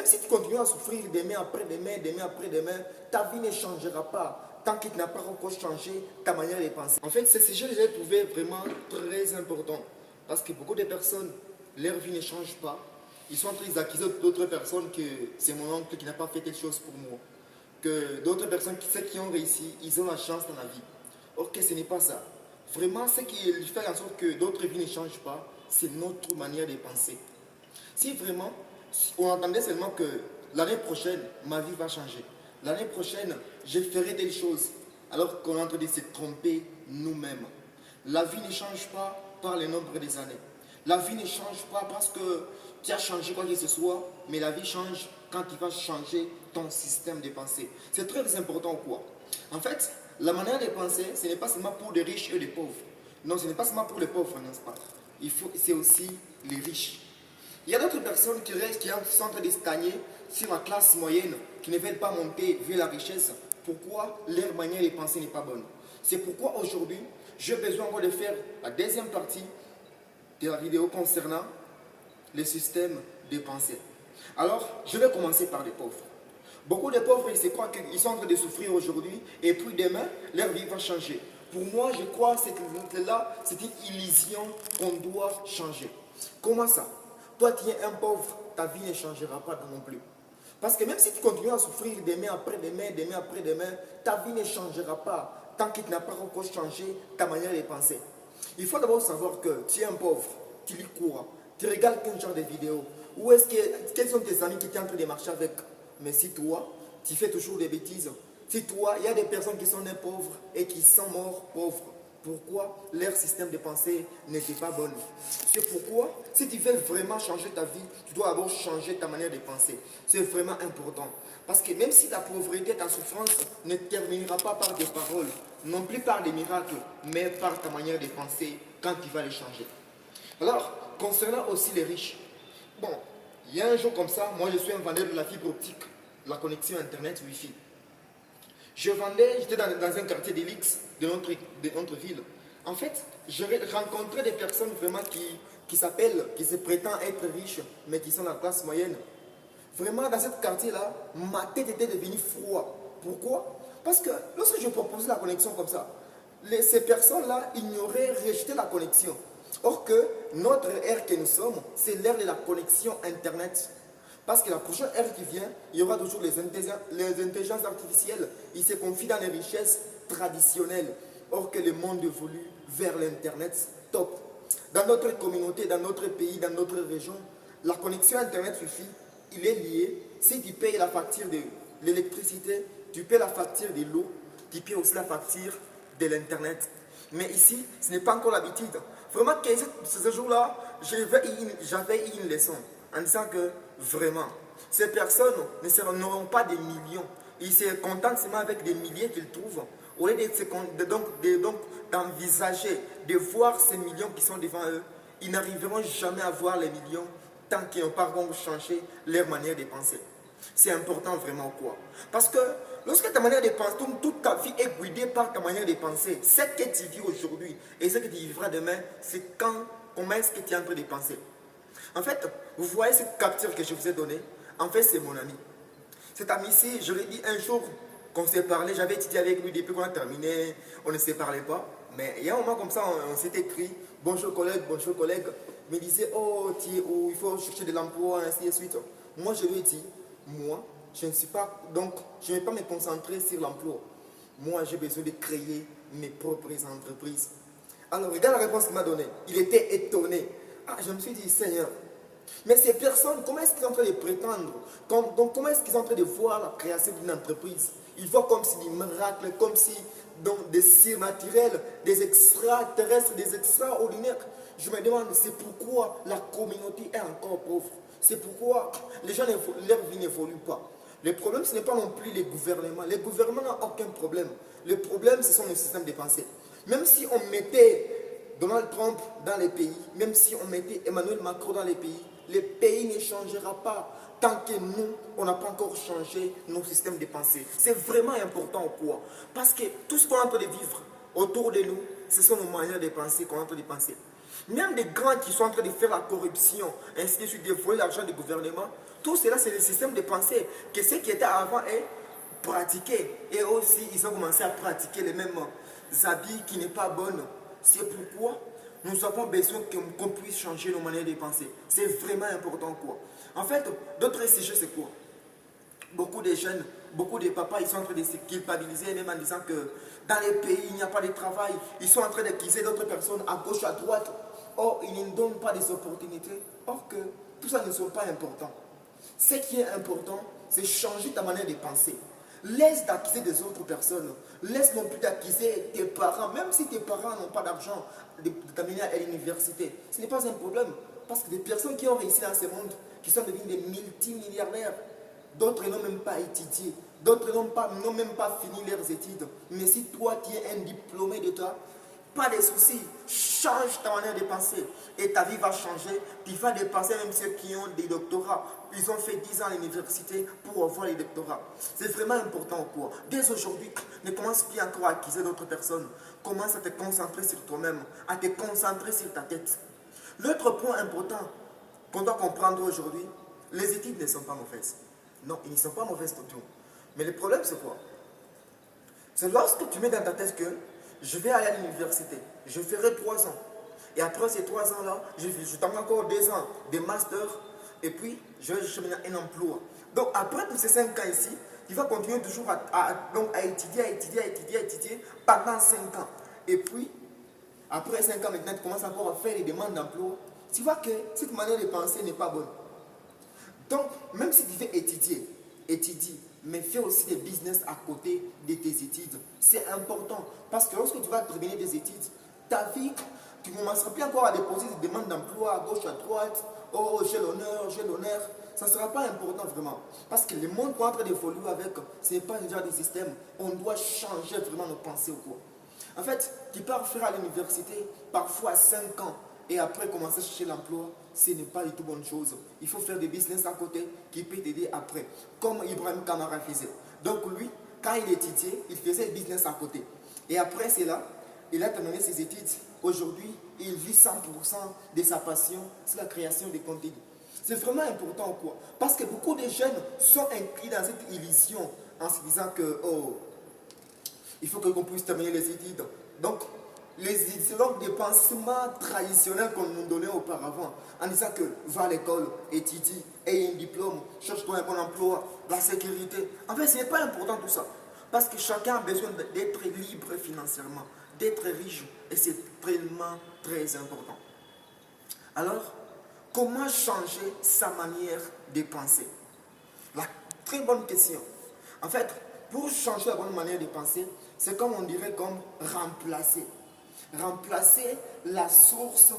si tu continues à souffrir demain après demain, demain après demain, ta vie ne changera pas tant qu'il n'a pas encore changé ta manière de penser. En fait, ce sujet, je l'ai trouvé vraiment très important parce que beaucoup de personnes, leur vie ne change pas. Ils sont en train d'accuser d'autres personnes que c'est mon oncle qui n'a pas fait quelque chose pour moi. Que d'autres personnes, ceux qui ont réussi, ils ont la chance dans la vie. Or que ce n'est pas ça. Vraiment, ce qui fait en sorte que d'autres vies ne changent pas, c'est notre manière de penser. Si vraiment, on entendait seulement que l'année prochaine, ma vie va changer. L'année prochaine, je ferai telle chose. Alors qu'on est en train de se tromper nous-mêmes. La vie ne change pas par le nombre des années. La vie ne change pas parce que tu as changé quoi que ce soit, mais la vie change quand tu vas changer ton système de pensée. C'est très important quoi. En fait, la manière de penser, ce n'est pas seulement pour les riches et les pauvres. Non, ce n'est pas seulement pour les pauvres, n'est-ce pas? C'est aussi les riches. Il y a d'autres personnes qui sont en train de stagner sur la classe moyenne, qui ne veulent pas monter vers la richesse. Pourquoi leur manière de penser n'est pas bonne? C'est pourquoi aujourd'hui, j'ai besoin encore de faire la deuxième partie de la vidéo concernant le système de pensée. Alors, je vais commencer par les pauvres. Beaucoup de pauvres, ils se croient qu'ils sont en train de souffrir aujourd'hui et puis demain, leur vie va changer. Pour moi, je crois que là, c'est une illusion qu'on doit changer. Comment ça? Toi, tu es un pauvre, ta vie ne changera pas non plus. Parce que même si tu continues à souffrir demain après demain, demain après demain, ta vie ne changera pas tant qu'il n'a pas encore changé ta manière de penser. Il faut d'abord savoir que tu es un pauvre, tu lis quoi? Tu regardes quel genre de vidéos? Quels sont tes amis qui sont en train de marcher avec? Mais si toi, tu fais toujours des bêtises, si toi, il y a des personnes qui sont nés pauvres et qui sont morts pauvres, pourquoi leur système de pensée n'était pas bon? C'est pourquoi, si tu veux vraiment changer ta vie, tu dois d'abord changer ta manière de penser. C'est vraiment important. Parce que même si ta pauvreté, ta souffrance ne terminera pas par des paroles, non plus par des miracles, mais par ta manière de penser quand tu vas les changer. Alors, concernant aussi les riches, bon, il y a un jour comme ça, moi je suis un vendeur de la fibre optique, la connexion Internet Wi-Fi. J'étais dans un quartier d'élite de notre ville. En fait, je rencontrais des personnes vraiment qui se prétendent être riches, mais qui sont dans la classe moyenne. Vraiment, dans ce quartier-là, ma tête était devenue froide. Pourquoi? Parce que lorsque je proposais la connexion comme ça, ces personnes-là ignoraient, rejetaient la connexion. Or que notre ère que nous sommes, c'est l'ère de la connexion Internet. Parce que la prochaine ère qui vient, il y aura toujours les intelligences artificielles. Ils se confient dans les richesses traditionnelles. Or que le monde évolue vers l'Internet top. Dans notre communauté, dans notre pays, dans notre région, la connexion Internet suffit. Il est lié. Si tu payes la facture de l'électricité, tu payes la facture de l'eau, tu payes aussi la facture de l'Internet. Mais ici, ce n'est pas encore l'habitude. Vraiment, ce jour-là, j'avais une leçon en disant que vraiment, ces personnes n'auront pas des millions. Ils se contentent seulement avec des milliers qu'ils trouvent. Au lieu d'envisager, de voir ces millions qui sont devant eux, ils n'arriveront jamais à voir les millions tant qu'ils n'ont pas encore changé leur manière de penser. C'est important vraiment quoi? Parce que lorsque ta manière de penser, toute ta vie est guidée par ta manière de penser, ce que tu vis aujourd'hui et ce que tu vivras demain, c'est comment est-ce que tu es en train de penser. En fait, vous voyez cette capture que je vous ai donnée, en fait c'est mon ami. Cet ami-ci, je l'ai dit un jour qu'on s'est parlé, j'avais étudié avec lui depuis qu'on a terminé, on ne se parlait pas. Mais il y a un moment comme ça, on s'est écrit, bonjour collègue, il me disait, oh, tu es où, il faut chercher de l'emploi, ainsi de suite. Moi, je lui ai dit, moi, je ne vais pas me concentrer sur l'emploi. Moi, j'ai besoin de créer mes propres entreprises. Alors, regarde la réponse qu'il m'a donnée. Il était étonné. Ah, je me suis dit, Seigneur, mais ces personnes, comment est-ce qu'ils sont en train de prétendre? Comment est-ce qu'ils sont en train de voir la création d'une entreprise? Ils voient comme si des miracles, comme si des surnaturels, des extraterrestres, des extraordinaires. Je me demande, c'est pourquoi la communauté est encore pauvre. C'est pourquoi les gens, leur vie n'évolue pas. Le problème, ce n'est pas non plus les gouvernements. Les gouvernements n'ont aucun problème. Le problème, ce sont les systèmes de pensée. Même si on mettait Donald Trump dans les pays, même si on mettait Emmanuel Macron dans les pays ne changera pas tant que nous, on n'a pas encore changé nos systèmes de pensée. C'est vraiment important quoi? Parce que tout ce qu'on est en train de vivre autour de nous, ce sont nos manières de penser qu'on est en train de penser. Même des grands qui sont en train de faire la corruption, ainsi de suite, de voler l'argent du gouvernement, Tout cela, c'est le système de pensée que ce qui était avant est pratiqué. Et aussi, ils ont commencé à pratiquer les mêmes habits qui n'est pas bonnes. C'est pourquoi nous avons besoin qu'on puisse changer nos manières de penser. C'est vraiment important, quoi. En fait, d'autres sujets, c'est quoi? Beaucoup de jeunes, beaucoup de papas, ils sont en train de se culpabiliser, même en disant que dans les pays, il n'y a pas de travail. Ils sont en train d'accuser d'autres personnes à gauche, à droite. Or, ils ne donnent pas des opportunités. Or que tout ça ne sont pas importants. Ce qui est important, c'est changer ta manière de penser. Laisse d'accuser des autres personnes. Laisse non plus d'accuser tes parents. Même si tes parents n'ont pas d'argent de t'amener à l'université. Ce n'est pas un problème. Parce que des personnes qui ont réussi dans ce monde, qui sont devenues des multimilliardaires, d'autres n'ont même pas étudié. D'autres n'ont même pas fini leurs études. Mais si toi, tu es un diplômé de toi, pas de soucis, change ta manière de penser et ta vie va changer. Tu vas dépasser même ceux qui ont des doctorats. Ils ont fait 10 ans à l'université pour avoir les doctorats. C'est vraiment important quoi. Dès aujourd'hui, ne commence plus encore à accuser d'autres personnes. Commence à te concentrer sur toi-même, à te concentrer sur ta tête. L'autre point important qu'on doit comprendre aujourd'hui, les études ne sont pas mauvaises. Non, ils ne sont pas mauvaises du tout. Mais le problème c'est quoi? C'est lorsque tu mets dans ta tête que je vais aller à l'université, je ferai 3 ans. Et après ces 3 ans-là, je t'en encore 2 ans de master. Et puis, je vais chercher un emploi. Donc, après tous ces 5 ans ici, tu vas continuer toujours à étudier pendant 5 ans. Et puis, après 5 ans, maintenant, tu commences encore à faire des demandes d'emploi. Tu vois que cette manière de penser n'est pas bonne. Donc, même si tu veux étudie, mais fais aussi des business à côté de tes études. C'est important. Parce que lorsque tu vas terminer des études, ta vie, tu ne commenceras plus encore à déposer des demandes d'emploi à gauche, à droite. Oh, j'ai l'honneur, j'ai l'honneur. Ça ne sera pas important vraiment. Parce que le monde qu'on est en train d'évoluer avec, ce n'est pas déjà des systèmes. On doit changer vraiment nos pensées ou quoi. En fait, tu pars faire à l'université, parfois 5 ans, et après commencer à chercher l'emploi, ce n'est pas du tout bonne chose. Il faut faire des business à côté qui peut t'aider après, comme Ibrahim Kamara faisait. Donc lui, quand il étudiait, il faisait des business à côté. Et après cela, il a terminé ses études. Aujourd'hui, il vit 100% de sa passion, c'est la création de contenu. C'est vraiment important quoi. Parce que beaucoup de jeunes sont inclus dans cette illusion en se disant que, oh, il faut qu'on puisse terminer les études. Donc, les langues de pensement traditionnels qu'on nous donnait auparavant, en disant que va à l'école, étudie, aie un diplôme, cherche-toi un bon emploi, la sécurité. En fait, ce n'est pas important tout ça. Parce que chacun a besoin d'être libre financièrement, d'être riche, et c'est tellement très important. Alors, comment changer sa manière de penser? La très bonne question. En fait, pour changer la bonne manière de penser, c'est comme on dirait comme remplacer. Remplacer la source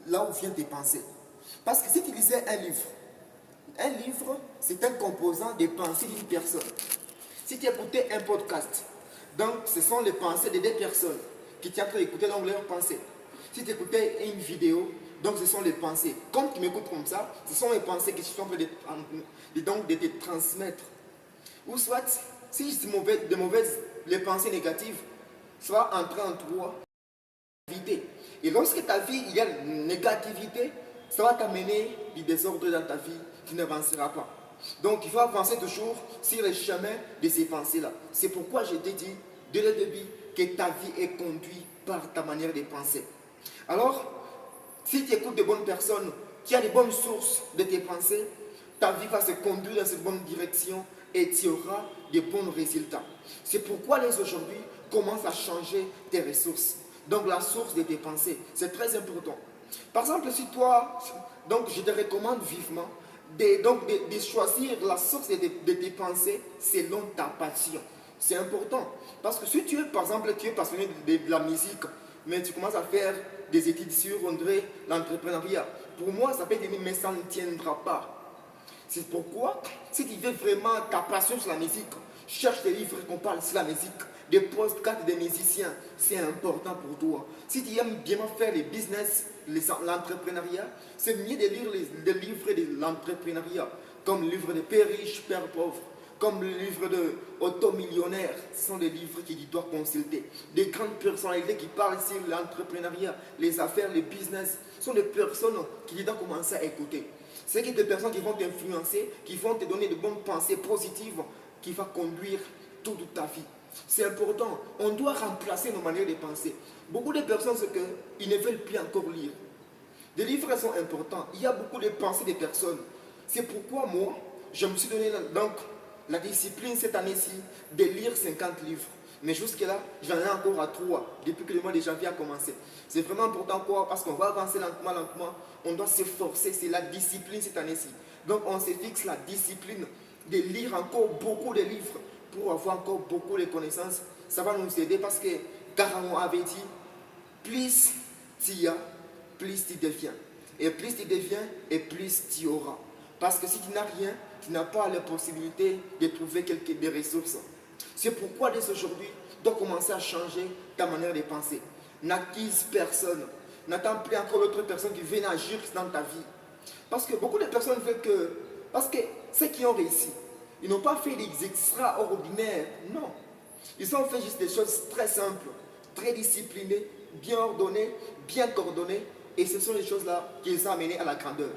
là où viennent tes pensées. Parce que si tu lisais un livre, c'est un composant des pensées d'une personne. Si tu écoutais un podcast, donc ce sont les pensées de 2 personnes qui sont en train d'écouter donc leurs pensées. Si tu écoutais une vidéo, donc ce sont les pensées. Comme tu m'écoutes comme ça, ce sont les pensées qui sont en train de te transmettre. Ou soit, si c'est les pensées négatives, soit entrer en toi. Et lorsque ta vie, il y a une négativité, ça va t'amener du désordre dans ta vie, tu n'avanceras pas. Donc il faut avancer toujours sur le chemin de ces pensées-là. C'est pourquoi je t'ai dit dès le début que ta vie est conduite par ta manière de penser. Alors, si tu écoutes de bonnes personnes, qui ont des bonnes sources de tes pensées, ta vie va se conduire dans cette bonne direction et tu auras de bons résultats. C'est pourquoi les aujourd'hui commencent à changer tes ressources. Donc la source de tes pensées, c'est très important. Par exemple, si toi, donc je te recommande vivement de choisir la source de tes pensées selon ta passion. C'est important. Parce que si tu es, par exemple, tu es passionné de la musique, mais tu commences à faire des études sur l'entrepreneuriat, pour moi, ça peut être mais ça ne tiendra pas. C'est pourquoi, si tu veux vraiment ta passion sur la musique, cherche des livres qu'on parle sur la musique, des podcasts des musiciens, c'est important pour toi. Si tu aimes bien faire les business, l'entrepreneuriat, c'est mieux de lire les livres de l'entrepreneuriat, comme le livre de Père riche, Père pauvre, comme le livre de Automillionnaire. Ce sont des livres que tu dois consulter. Des grandes personnalités qui parlent sur l'entrepreneuriat, les affaires, les business, ce sont des personnes qui doivent commencer à écouter. C'est des personnes qui vont t'influencer, qui vont te donner de bonnes pensées positives, qui vont conduire toute ta vie. C'est important. On doit remplacer nos manières de penser. Beaucoup de personnes, c'est qu'ils ne veulent plus encore lire. Les livres sont importants. Il y a beaucoup de pensées des personnes. C'est pourquoi moi, je me suis donné donc la discipline cette année-ci de lire 50 livres. Mais jusque-là, j'en ai encore à 3 depuis que le mois de janvier a commencé. C'est vraiment important quoi, parce qu'on va avancer lentement, lentement. On doit s'efforcer, c'est la discipline cette année-ci. Donc on se fixe la discipline de lire encore beaucoup de livres pour avoir encore beaucoup de connaissances. Ça va nous aider parce que Caron avait dit, plus tu y as, plus tu deviens. Et plus tu deviens, et plus tu auras. Parce que si tu n'as rien, tu n'as pas la possibilité de trouver des ressources. C'est pourquoi dès aujourd'hui, tu dois commencer à changer ta manière de penser. N'accuse personne. N'attends plus encore d'autres personnes qui viennent agir dans ta vie. Parce que beaucoup de personnes veulent que... Parce que ceux qui ont réussi, ils n'ont pas fait des extraordinaires. Non. Ils ont fait juste des choses très simples, très disciplinées, bien ordonnées, bien coordonnées. Et ce sont les choses-là qui les ont amenés à la grandeur.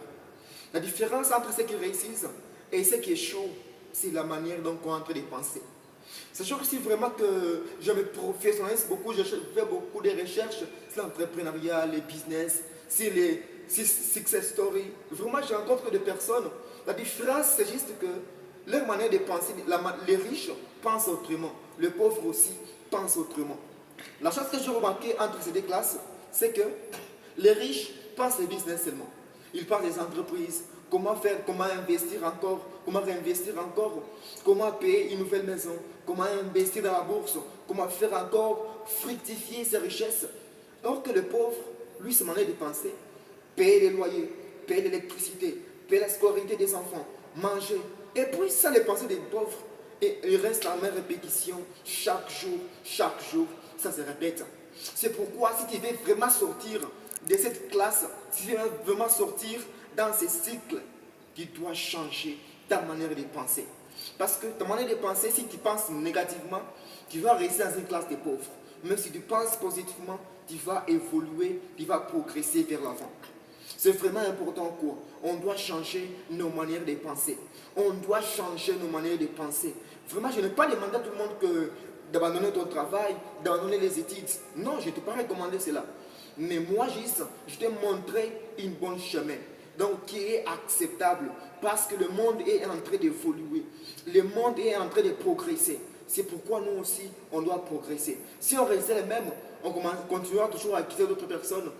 La différence entre ceux qui réussissent et ceux qui échouent, c'est la manière dont on est en train de penser. Sachant aussi vraiment que je me professionnalise beaucoup, je fais beaucoup de recherches sur l'entrepreneuriat, les business, sur les success stories. Vraiment, je rencontre des personnes. La différence, c'est juste que leur manière de penser, les riches pensent autrement, les pauvres aussi pensent autrement. La chose que j'ai remarqué entre ces deux classes, c'est que les riches pensent les business seulement. Ils pensent des entreprises, comment faire, comment investir encore, comment réinvestir encore, comment payer une nouvelle maison, comment investir dans la bourse, comment faire encore fructifier ses richesses. Alors que le pauvre, lui, sa manière de penser, payer les loyers, payer l'électricité, payer la scolarité des enfants, manger. Et puis ça, les pensées des pauvres, et il reste la même répétition chaque jour, ça se répète. C'est pourquoi si tu veux vraiment sortir de cette classe, si tu veux vraiment sortir dans ces cycles, tu dois changer ta manière de penser. Parce que ta manière de penser, si tu penses négativement, tu vas rester dans une classe de pauvres. Mais si tu penses positivement, tu vas évoluer, tu vas progresser vers l'avant. C'est vraiment important quoi. On doit changer nos manières de penser. On doit changer nos manières de penser. Vraiment, je n'ai pas demandé à tout le monde d'abandonner ton travail, d'abandonner les études. Non, je ne t'ai pas recommandé cela. Mais moi, juste, je t'ai montré une bonne chemin. Donc, qui est acceptable. Parce que le monde est en train d'évoluer. Le monde est en train de progresser. C'est pourquoi nous aussi, on doit progresser. Si on restait les mêmes, on continuera toujours à accuser d'autres personnes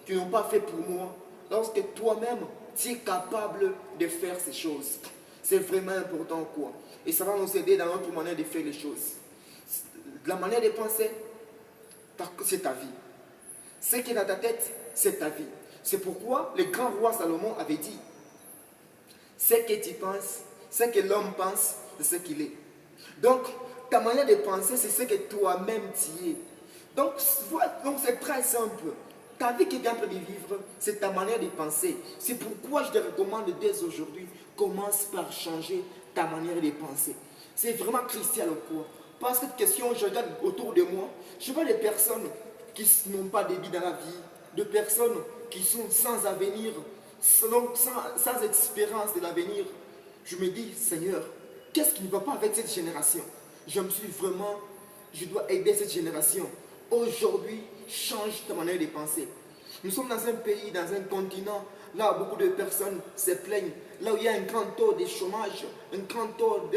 qui n'ont pas fait pour moi. Lorsque toi-même, tu es capable de faire ces choses. C'est vraiment important quoi. Et ça va nous aider dans notre manière de faire les choses. La manière de penser, c'est ta vie. Ce qui est dans ta tête, c'est ta vie. C'est pourquoi le grand roi Salomon avait dit, ce que tu penses, ce que l'homme pense, c'est ce qu'il est. Donc, ta manière de penser, c'est ce que toi-même tu es. Donc c'est très simple. Ta vie qui est en train de vivre, c'est ta manière de penser. C'est pourquoi je te recommande dès aujourd'hui, commence par changer ta manière de penser. C'est vraiment crucial quoi. Parce que cette question, je regarde autour de moi, je vois des personnes qui n'ont pas de vie dans la vie, de personnes qui sont sans avenir, sans espérance de l'avenir. Je me dis, Seigneur, qu'est-ce qui ne va pas avec cette génération? Je dois aider cette génération. Aujourd'hui, change ta manière de penser. Nous sommes dans un pays, dans un continent, là où beaucoup de personnes se plaignent, là où il y a un grand taux de chômage, un grand taux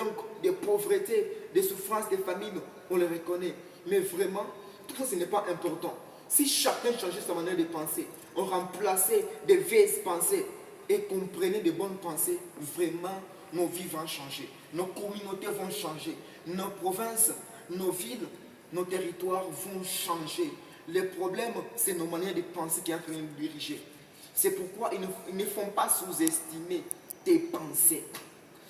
de pauvreté, de souffrance, de famine, on le reconnaît. Mais vraiment, tout ça, ce n'est pas important. Si chacun changeait sa manière de penser, on remplaçait des vieilles pensées et comprenait de bonnes pensées, vraiment, nos vies vont changer. Nos communautés vont changer. Nos provinces, nos villes, nos territoires vont changer. Les problèmes, c'est nos manières de penser qui sont en train de nous diriger. C'est pourquoi ils ne font pas sous-estimer tes pensées.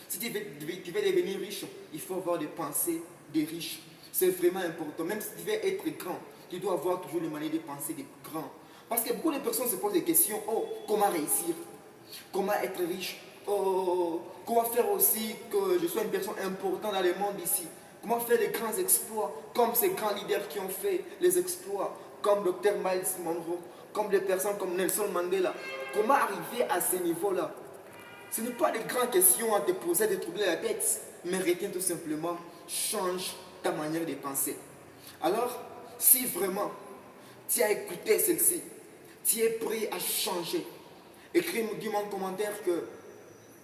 Si tu veux devenir riche, il faut avoir des pensées des riches. C'est vraiment important. Même si tu veux être grand, tu dois avoir toujours les manières de penser des grands. Parce que beaucoup de personnes se posent des questions. Oh, comment réussir? Comment être riche? Oh, comment faire aussi que je sois une personne importante dans le monde ici? Comment faire des grands exploits comme ces grands leaders qui ont fait les exploits, comme Dr. Miles Monroe, comme des personnes comme Nelson Mandela. Comment arriver à ce niveau-là? Ce n'est pas des grandes questions à te poser, à te troubler la tête, mais retiens tout simplement, change ta manière de penser. Alors, si vraiment tu as écouté celle-ci, tu es prêt à changer, dis-moi en commentaire que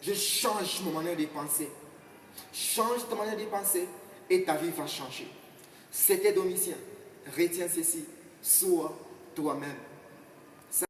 je change ma manière de penser. Change ta manière de penser et ta vie va changer. C'était Domitien. Retiens ceci, sois toi-même.